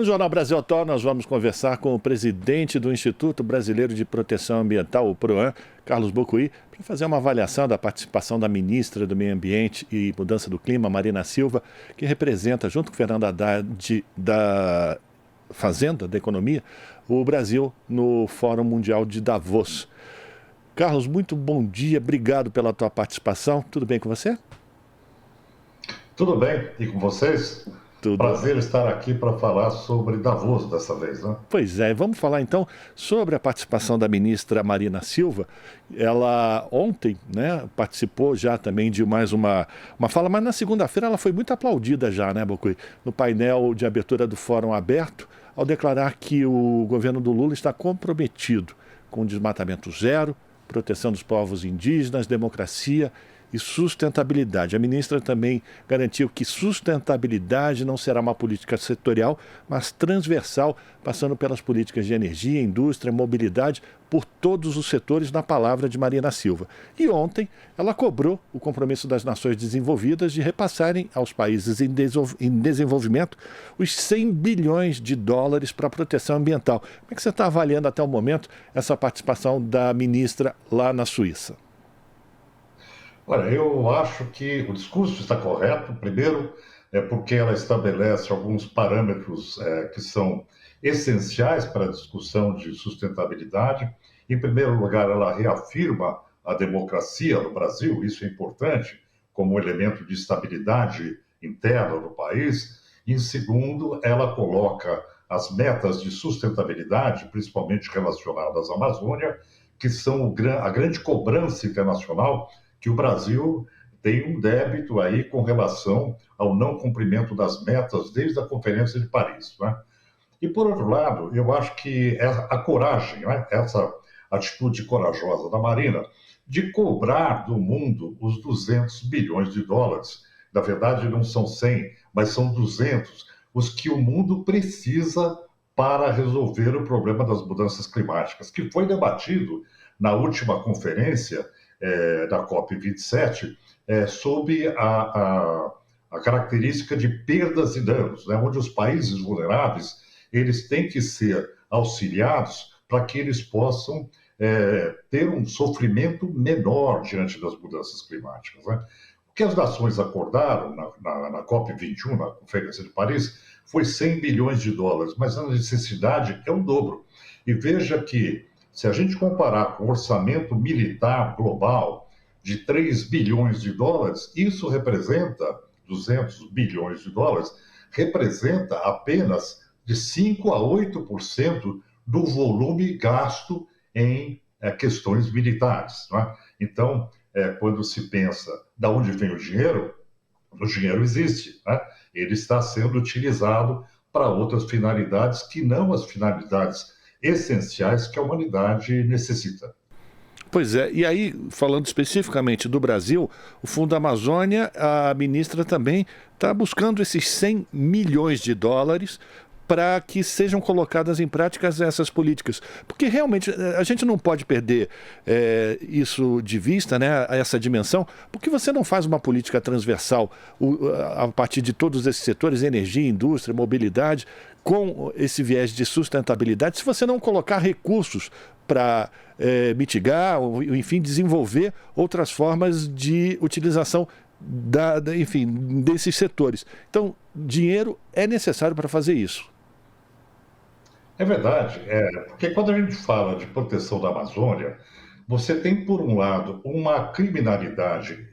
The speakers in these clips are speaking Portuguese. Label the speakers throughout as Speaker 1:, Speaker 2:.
Speaker 1: No Jornal Brasil Atual, nós vamos conversar com o presidente do Instituto Brasileiro de Proteção Ambiental, o PROAM, Carlos Bocuí, para fazer uma avaliação da participação da ministra do Meio Ambiente e Mudança do Clima, Marina Silva, que representa, junto com Fernando Haddad, da Fazenda, da Economia, o Brasil no Fórum Mundial de Davos. Carlos, muito bom dia, obrigado pela tua participação. Tudo bem com você?
Speaker 2: Tudo bem, e com vocês?
Speaker 1: Tudo.
Speaker 2: Prazer estar aqui para falar sobre Davos dessa vez, né?
Speaker 1: Pois é, vamos falar então sobre a participação da ministra Marina Silva. Ela ontem, né, participou já também de mais uma fala, mas na segunda-feira ela foi muito aplaudida já, né, Bocuí, no painel de abertura do Fórum Aberto, ao declarar que o governo do Lula está comprometido com desmatamento zero, proteção dos povos indígenas, democracia e sustentabilidade. A ministra também garantiu que sustentabilidade não será uma política setorial, mas transversal, passando pelas políticas de energia, indústria, mobilidade, por todos os setores, na palavra de Marina Silva. E ontem ela cobrou o compromisso das nações desenvolvidas de repassarem aos países em desenvolvimento os 100 bilhões de dólares para a proteção ambiental. Como é que você está avaliando até o momento essa participação da ministra lá na Suíça?
Speaker 2: Olha, eu acho que o discurso está correto. Primeiro, é porque ela estabelece alguns parâmetros que são essenciais para a discussão de sustentabilidade. Em primeiro lugar, ela reafirma a democracia no Brasil, isso é importante, como um elemento de estabilidade interna do país. Em segundo, ela coloca as metas de sustentabilidade, principalmente relacionadas à Amazônia, que são a grande cobrança internacional que o Brasil tem um débito aí com relação ao não cumprimento das metas desde a Conferência de Paris, né? E, por outro lado, eu acho que a coragem, né? Essa atitude corajosa da Marina de cobrar do mundo os 200 bilhões de dólares, na verdade não são 100, mas são 200, os que o mundo precisa para resolver o problema das mudanças climáticas, que foi debatido na última conferência da COP27, sob a característica de perdas e danos, né, onde os países vulneráveis eles têm que ser auxiliados para que eles possam ter um sofrimento menor diante das mudanças climáticas, né? O que as nações acordaram na COP21, na Conferência de Paris, foi 100 bilhões de dólares, mas a necessidade é o dobro. E veja que, se a gente comparar com o orçamento militar global de 3 bilhões de dólares, isso representa, 200 bilhões de dólares, representa apenas de 5 a 8% do volume gasto em questões militares, não é? Então, quando se pensa de onde vem o dinheiro existe, né? Ele está sendo utilizado para outras finalidades que não as finalidades essenciais que a humanidade necessita.
Speaker 1: Pois é, e aí, falando especificamente do Brasil, o Fundo Amazônia, a ministra também está buscando esses 100 milhões de dólares para que sejam colocadas em práticas essas políticas. Porque realmente a gente não pode perder isso de vista, né, essa dimensão, porque você não faz uma política transversal a partir de todos esses setores, energia, indústria, mobilidade, com esse viés de sustentabilidade, se você não colocar recursos para mitigar, ou, enfim, desenvolver outras formas de utilização enfim, desses setores. Então, dinheiro é necessário para fazer isso.
Speaker 2: É verdade, porque quando a gente fala de proteção da Amazônia, você tem, por um lado, uma criminalidade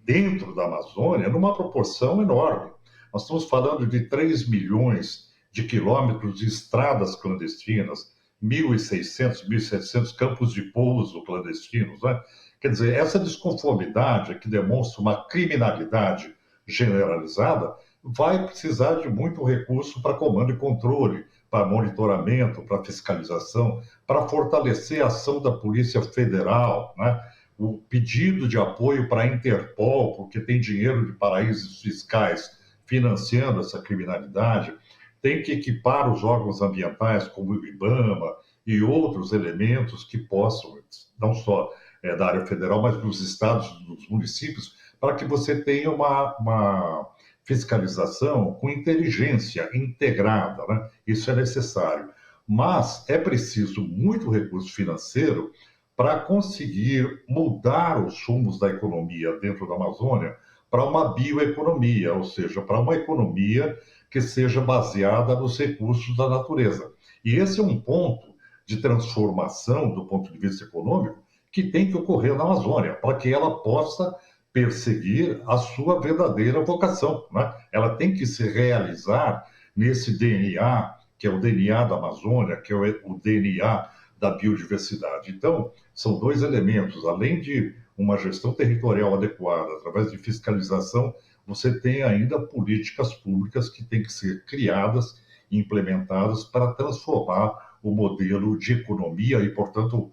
Speaker 2: dentro da Amazônia numa proporção enorme. Nós estamos falando de 3 milhões de quilômetros de estradas clandestinas, 1.600, 1.700 campos de pouso clandestinos, né? Quer dizer, essa desconformidade que demonstra uma criminalidade generalizada vai precisar de muito recurso para comando e controle, para monitoramento, para fiscalização, para fortalecer a ação da Polícia Federal, né? O pedido de apoio para a Interpol, porque tem dinheiro de paraísos fiscais financiando essa criminalidade, tem que equipar os órgãos ambientais, como o IBAMA e outros elementos que possam, não só da área federal, mas dos estados, dos municípios, para que você tenha uma fiscalização com inteligência integrada, né? Isso é necessário. Mas é preciso muito recurso financeiro para conseguir mudar os rumos da economia dentro da Amazônia para uma bioeconomia, ou seja, para uma economia que seja baseada nos recursos da natureza. E esse é um ponto de transformação do ponto de vista econômico que tem que ocorrer na Amazônia, para que ela possa perseguir a sua verdadeira vocação, né? Ela tem que se realizar nesse DNA, que é o DNA da Amazônia, que é o DNA da biodiversidade. Então, são dois elementos, além de uma gestão territorial adequada, através de fiscalização, você tem ainda políticas públicas que têm que ser criadas e implementadas para transformar o modelo de economia e, portanto,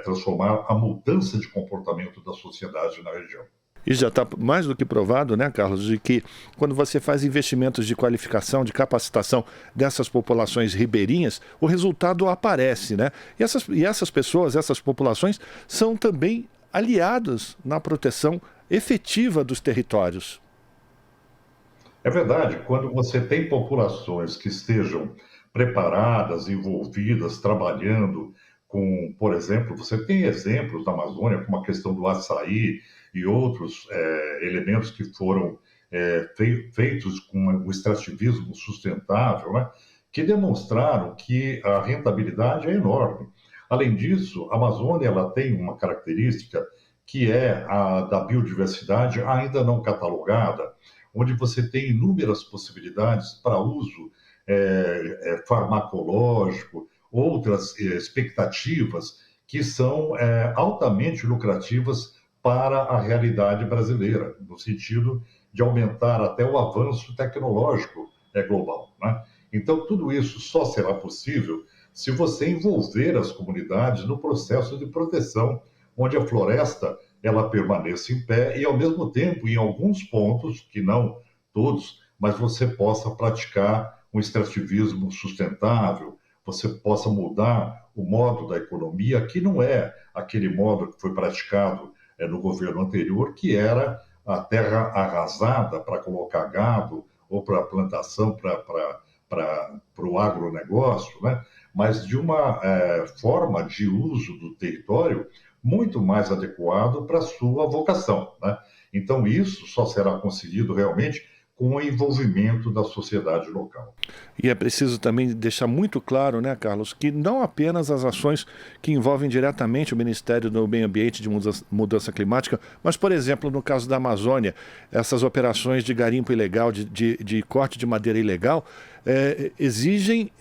Speaker 2: transformar a mudança de comportamento da sociedade na região.
Speaker 1: E já está mais do que provado, né, Carlos, de que quando você faz investimentos de qualificação, de capacitação dessas populações ribeirinhas, o resultado aparece, né? E essas pessoas, essas populações, são também aliados na proteção efetiva dos territórios.
Speaker 2: É verdade, quando você tem populações que estejam preparadas, envolvidas, trabalhando com, por exemplo, você tem exemplos na Amazônia, como a questão do açaí e outros elementos que foram feitos com o extrativismo sustentável, né, que demonstraram que a rentabilidade é enorme. Além disso, a Amazônia ela tem uma característica que é a da biodiversidade ainda não catalogada, onde você tem inúmeras possibilidades para uso farmacológico, outras expectativas que são altamente lucrativas para a realidade brasileira, no sentido de aumentar até o avanço tecnológico global, né? Então, tudo isso só será possível se você envolver as comunidades no processo de proteção, onde a floresta ela permaneça em pé e, ao mesmo tempo, em alguns pontos, que não todos, mas você possa praticar um extrativismo sustentável, você possa mudar o modo da economia, que não é aquele modo que foi praticado no governo anterior, que era a terra arrasada para colocar gado ou para plantação, para o agronegócio, né? Mas de uma forma de uso do território muito mais adequado para a sua vocação, né? Então, isso só será conseguido realmente com o envolvimento da sociedade local.
Speaker 1: E é preciso também deixar muito claro, né, Carlos, que não apenas as ações que envolvem diretamente o Ministério do Meio Ambiente de Mudança Climática, mas, por exemplo, no caso da Amazônia, essas operações de garimpo ilegal, de corte de madeira ilegal, exigem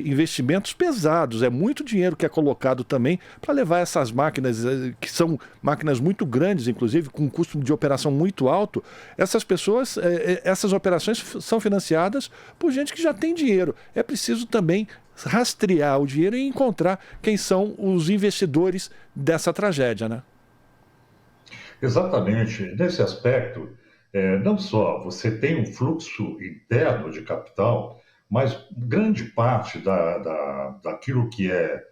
Speaker 1: investimentos pesados. É muito dinheiro que é colocado também para levar essas máquinas, que são máquinas muito grandes, inclusive, com um custo de operação muito alto. Essas pessoas, essas operações são financiadas por gente que já tem dinheiro. É preciso também rastrear o dinheiro e encontrar quem são os investidores dessa tragédia, né?
Speaker 2: Exatamente. Nesse aspecto, não só você tem um fluxo interno de capital, mas grande parte daquilo que é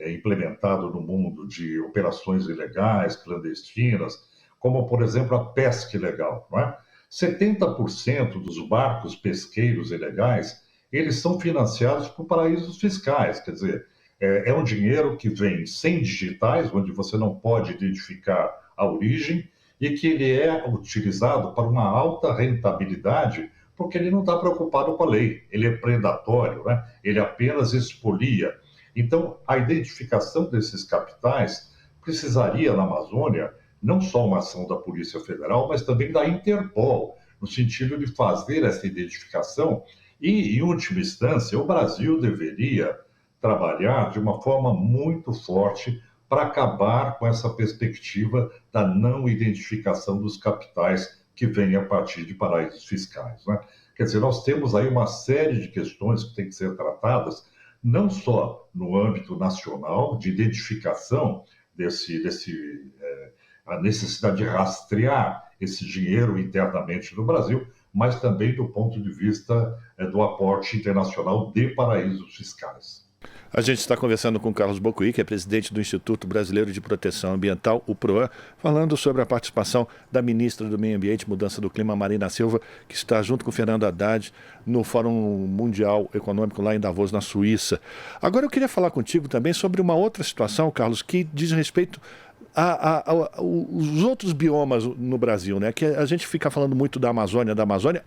Speaker 2: implementado no mundo de operações ilegais, clandestinas, como, por exemplo, a pesca ilegal, não é? 70% dos barcos pesqueiros ilegais, eles são financiados por paraísos fiscais, quer dizer, é um dinheiro que vem sem digitais, onde você não pode identificar a origem, e que ele é utilizado para uma alta rentabilidade, porque ele não está preocupado com a lei, ele é predatório, né? Ele apenas expolia. Então, a identificação desses capitais precisaria, na Amazônia, não só uma ação da Polícia Federal, mas também da Interpol, no sentido de fazer essa identificação e, em última instância, o Brasil deveria trabalhar de uma forma muito forte para acabar com essa perspectiva da não identificação dos capitais que vêm a partir de paraísos fiscais, né? Quer dizer, nós temos aí uma série de questões que têm que ser tratadas, não só no âmbito nacional, de identificação a necessidade de rastrear esse dinheiro internamente no Brasil, mas também do ponto de vista do aporte internacional de paraísos fiscais.
Speaker 1: A gente está conversando com o Carlos Bocuí, que é presidente do Instituto Brasileiro de Proteção Ambiental, o PROAM, falando sobre a participação da ministra do Meio Ambiente e Mudança do Clima, Marina Silva, que está junto com o Fernando Haddad no Fórum Mundial Econômico lá em Davos, na Suíça. Agora eu queria falar contigo também sobre uma outra situação, Carlos, que diz respeito os outros biomas no Brasil, né? Que a gente fica falando muito da Amazônia,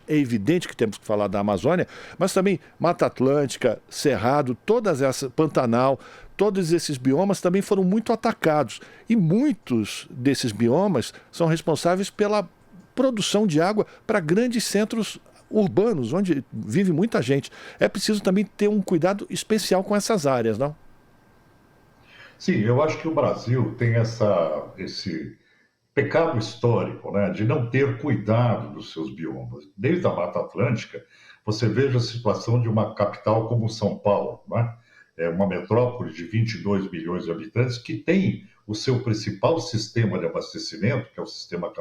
Speaker 1: é evidente que temos que falar da Amazônia, mas também Mata Atlântica, Cerrado, todas essas, Pantanal, todos esses biomas também foram muito atacados. E muitos desses biomas são responsáveis pela produção de água para grandes centros urbanos, onde vive muita gente. É preciso também ter um cuidado especial com essas áreas, não?
Speaker 2: Sim, eu acho que o Brasil tem esse pecado histórico, né, de não ter cuidado dos seus biomas. Desde a Mata Atlântica, você veja a situação de uma capital como São Paulo, né? É uma metrópole de 22 milhões de habitantes que tem o seu principal sistema de abastecimento, que é o sistema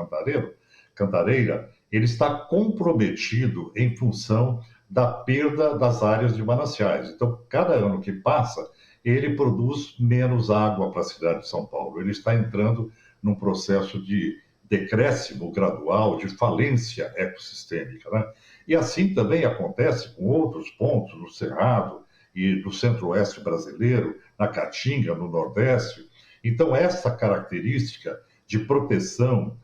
Speaker 2: Cantareira, ele está comprometido em função da perda das áreas de mananciais. Então, cada ano que passa, ele produz menos água para a cidade de São Paulo. Ele está entrando num processo de decréscimo gradual, de falência ecossistêmica, né? E assim também acontece com outros pontos no Cerrado e no centro-oeste brasileiro, na Caatinga, no Nordeste. Então, essa característica de proteção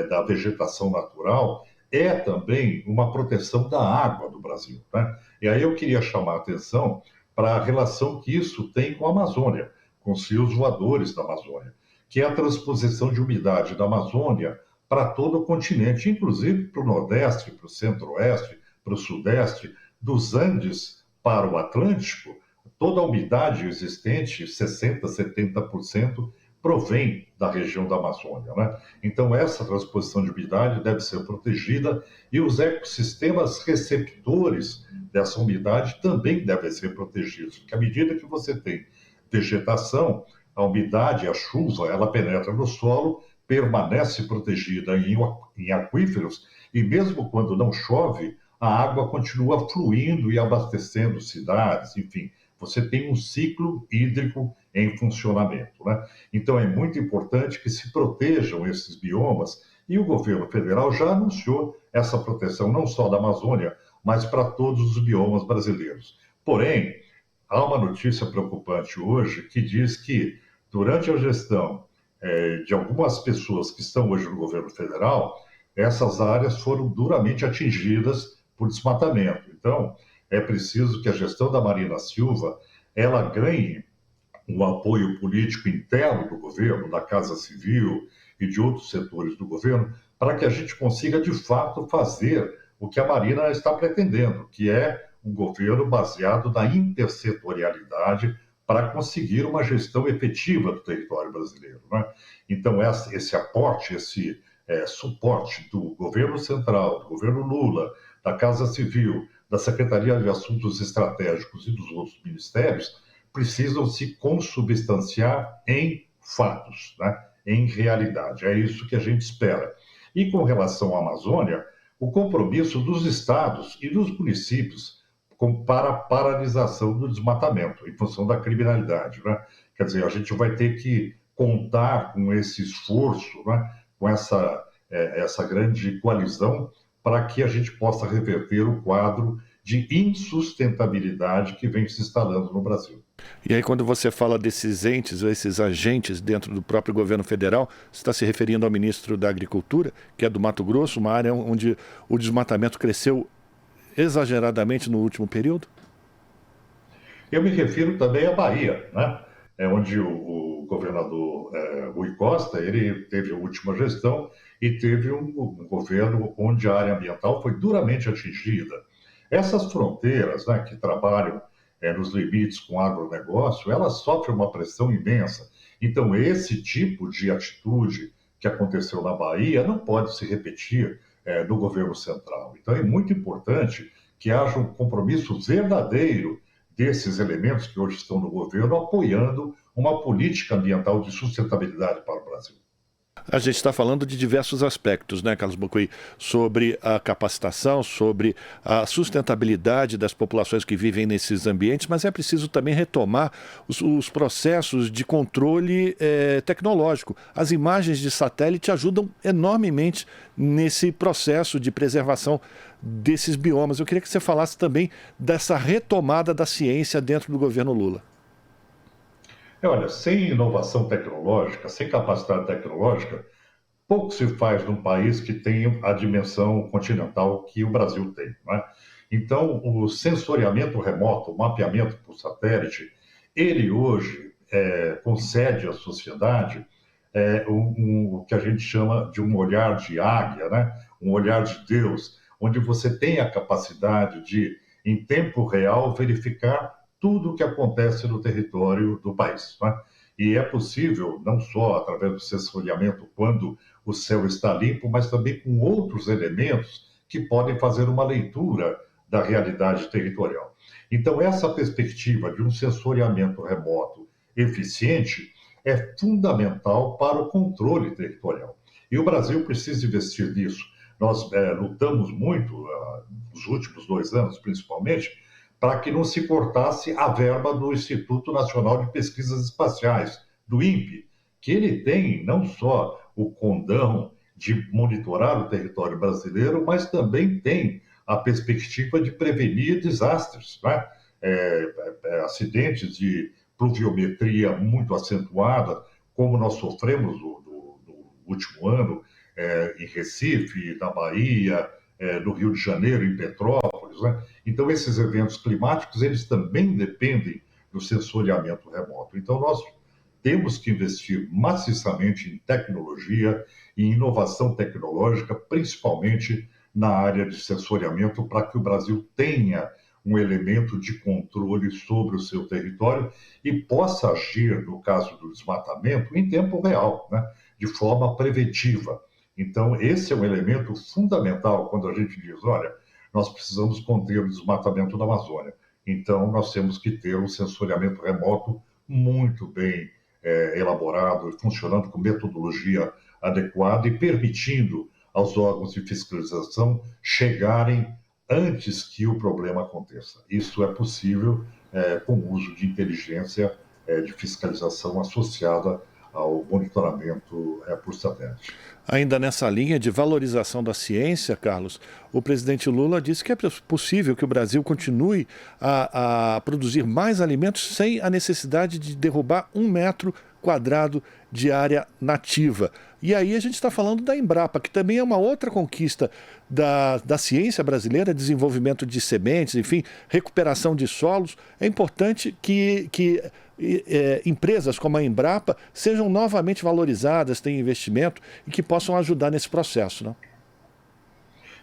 Speaker 2: da vegetação natural é também uma proteção da água do Brasil, né? E aí eu queria chamar a atenção para a relação que isso tem com a Amazônia, com os rios voadores da Amazônia, que é a transposição de umidade da Amazônia para todo o continente, inclusive para o Nordeste, para o Centro-Oeste, para o Sudeste, dos Andes para o Atlântico, toda a umidade existente, 60%, 70%, provém da região da Amazônia, né? Então, essa transposição de umidade deve ser protegida e os ecossistemas receptores dessa umidade também devem ser protegidos, porque à medida que você tem vegetação, a umidade, a chuva, ela penetra no solo, permanece protegida em aquíferos, e mesmo quando não chove, a água continua fluindo e abastecendo cidades, enfim, você tem um ciclo hídrico em funcionamento, né? Então é muito importante que se protejam esses biomas, e o governo federal já anunciou essa proteção não só da Amazônia, mas para todos os biomas brasileiros. Porém, há uma notícia preocupante hoje que diz que, durante a gestão de algumas pessoas que estão hoje no governo federal, essas áreas foram duramente atingidas por desmatamento. Então, é preciso que a gestão da Marina Silva ela ganhe um apoio político interno do governo, da Casa Civil e de outros setores do governo, para que a gente consiga, de fato, fazer o que a Marina está pretendendo, que é um governo baseado na intersetorialidade para conseguir uma gestão efetiva do território brasileiro, né? Então, esse aporte, esse suporte do governo central, do governo Lula, da Casa Civil, da Secretaria de Assuntos Estratégicos e dos outros ministérios, precisam se consubstanciar em fatos, né? Em realidade. É isso que a gente espera. E com relação à Amazônia, o compromisso dos estados e dos municípios para a paralisação do desmatamento, em função da criminalidade, né? Quer dizer, a gente vai ter que contar com esse esforço, né? Com essa grande coalizão, para que a gente possa reverter o quadro de insustentabilidade que vem se instalando no Brasil.
Speaker 1: E aí, quando você fala desses entes ou esses agentes dentro do próprio governo federal, você está se referindo ao ministro da Agricultura, que é do Mato Grosso, uma área onde o desmatamento cresceu exageradamente no último período?
Speaker 2: Eu me refiro também à Bahia, né? É onde o governador Rui Costa ele teve a última gestão e teve um governo onde a área ambiental foi duramente atingida. Essas fronteiras, né, que trabalham nos limites com o agronegócio, elas sofrem uma pressão imensa. Então, esse tipo de atitude que aconteceu na Bahia não pode se repetir no governo central. Então, é muito importante que haja um compromisso verdadeiro desses elementos que hoje estão no governo, apoiando uma política ambiental de sustentabilidade para o Brasil.
Speaker 1: A gente está falando de diversos aspectos, né, Carlos Bocuí, sobre a capacitação, sobre a sustentabilidade das populações que vivem nesses ambientes, mas é preciso também retomar os processos de controle tecnológico. As imagens de satélite ajudam enormemente nesse processo de preservação desses biomas. Eu queria que você falasse também dessa retomada da ciência dentro do governo Lula.
Speaker 2: Olha, sem inovação tecnológica, sem capacidade tecnológica, pouco se faz num país que tem a dimensão continental que o Brasil tem, não é? Então, o sensoriamento remoto, o mapeamento por satélite, ele hoje concede à sociedade o que a gente chama de um olhar de águia, né? Um olhar de Deus, onde você tem a capacidade de, em tempo real, verificar tudo o que acontece no território do país, né? E é possível, não só através do sensoriamento, quando o céu está limpo, mas também com outros elementos que podem fazer uma leitura da realidade territorial. Então, essa perspectiva de um sensoriamento remoto eficiente é fundamental para o controle territorial. E o Brasil precisa investir nisso. Nós lutamos muito, nos últimos 2 anos principalmente, para que não se cortasse a verba do Instituto Nacional de Pesquisas Espaciais, do INPE, que ele tem não só o condão de monitorar o território brasileiro, mas também tem a perspectiva de prevenir desastres, né? Acidentes de pluviometria muito acentuada, como nós sofremos no último ano em Recife, na Bahia, no Rio de Janeiro, em Petrópolis, né? Então, esses eventos climáticos, eles também dependem do sensoriamento remoto. Então, nós temos que investir maciçamente em tecnologia e inovação tecnológica, principalmente na área de sensoriamento, para que o Brasil tenha um elemento de controle sobre o seu território e possa agir, no caso do desmatamento, em tempo real, né? De forma preventiva. Então, esse é um elemento fundamental quando a gente diz, olha, nós precisamos conter o desmatamento da Amazônia. Então, nós temos que ter um sensoriamento remoto muito bem elaborado e funcionando com metodologia adequada e permitindo aos órgãos de fiscalização chegarem antes que o problema aconteça. Isso é possível com o uso de inteligência de fiscalização associada ao monitoramento por satélite.
Speaker 1: Ainda nessa linha de valorização da ciência, Carlos, o presidente Lula disse que é possível que o Brasil continue a produzir mais alimentos sem a necessidade de derrubar 1 metro quadrado de área nativa. E aí a gente está falando da Embrapa, que também é uma outra conquista da ciência brasileira, desenvolvimento de sementes, enfim, recuperação de solos. É importante que empresas como a Embrapa sejam novamente valorizadas, tenham investimento e que possam ajudar nesse processo, né?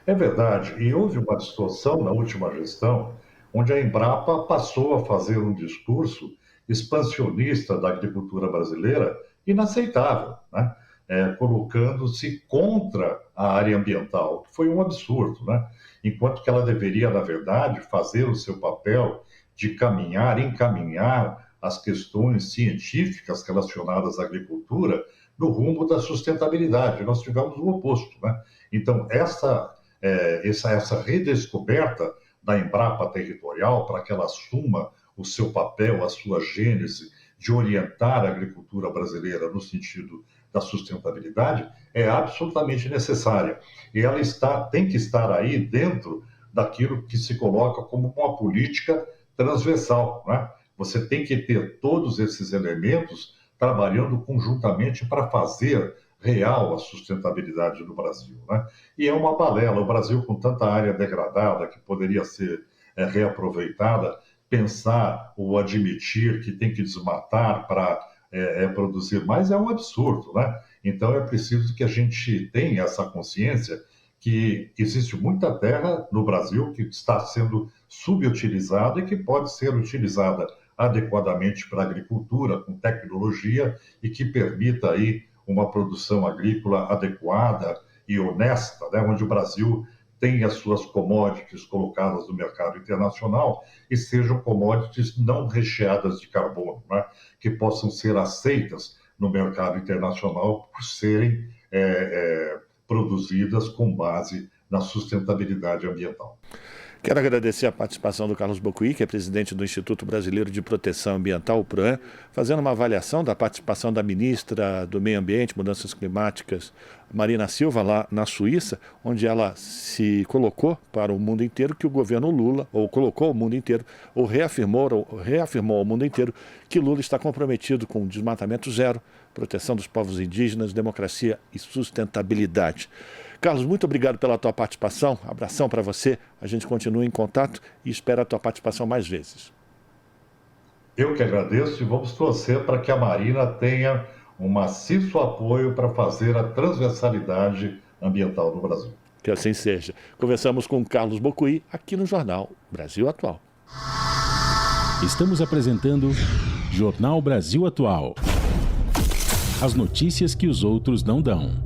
Speaker 2: É verdade, e houve uma distorção na última gestão, onde a Embrapa passou a fazer um discurso expansionista da agricultura brasileira inaceitável, né? Colocando-se contra a área ambiental, que foi um absurdo, né? Enquanto que ela deveria, na verdade, fazer o seu papel de encaminhar as questões científicas relacionadas à agricultura no rumo da sustentabilidade. Nós tivemos o oposto, né? Então, essa redescoberta da Embrapa territorial para que ela assuma o seu papel, a sua gênese de orientar a agricultura brasileira no sentido da sustentabilidade é absolutamente necessária. E ela tem que estar aí dentro daquilo que se coloca como uma política transversal, né? Você tem que ter todos esses elementos trabalhando conjuntamente para fazer real a sustentabilidade do Brasil, né? E é uma balela. O Brasil, com tanta área degradada que poderia ser reaproveitada, pensar ou admitir que tem que desmatar para produzir mais é um absurdo, né? Então é preciso que a gente tenha essa consciência que existe muita terra no Brasil que está sendo subutilizada e que pode ser utilizada adequadamente para a agricultura, com tecnologia e que permita aí uma produção agrícola adequada e honesta, né? Onde o Brasil tem as suas commodities colocadas no mercado internacional e sejam commodities não recheadas de carbono, né? Que possam ser aceitas no mercado internacional por serem produzidas com base na sustentabilidade ambiental.
Speaker 1: Quero agradecer a participação do Carlos Bocuí, que é presidente do Instituto Brasileiro de Proteção Ambiental, o PROAM, fazendo uma avaliação da participação da ministra do Meio Ambiente, Mudanças Climáticas, Marina Silva, lá na Suíça, onde ela se colocou para o mundo inteiro que o governo Lula, ou colocou ao mundo inteiro, ou reafirmou ao mundo inteiro que Lula está comprometido com desmatamento zero, proteção dos povos indígenas, democracia e sustentabilidade. Carlos, muito obrigado pela tua participação. Abração para você. A gente continua em contato e espera a tua participação mais vezes.
Speaker 2: Eu que agradeço e vamos torcer para que a Marina tenha um maciço apoio para fazer a transversalidade ambiental no Brasil.
Speaker 1: Que assim seja. Conversamos com Carlos Bocuí aqui no Jornal Brasil Atual.
Speaker 3: Estamos apresentando Jornal Brasil Atual. As notícias que os outros não dão.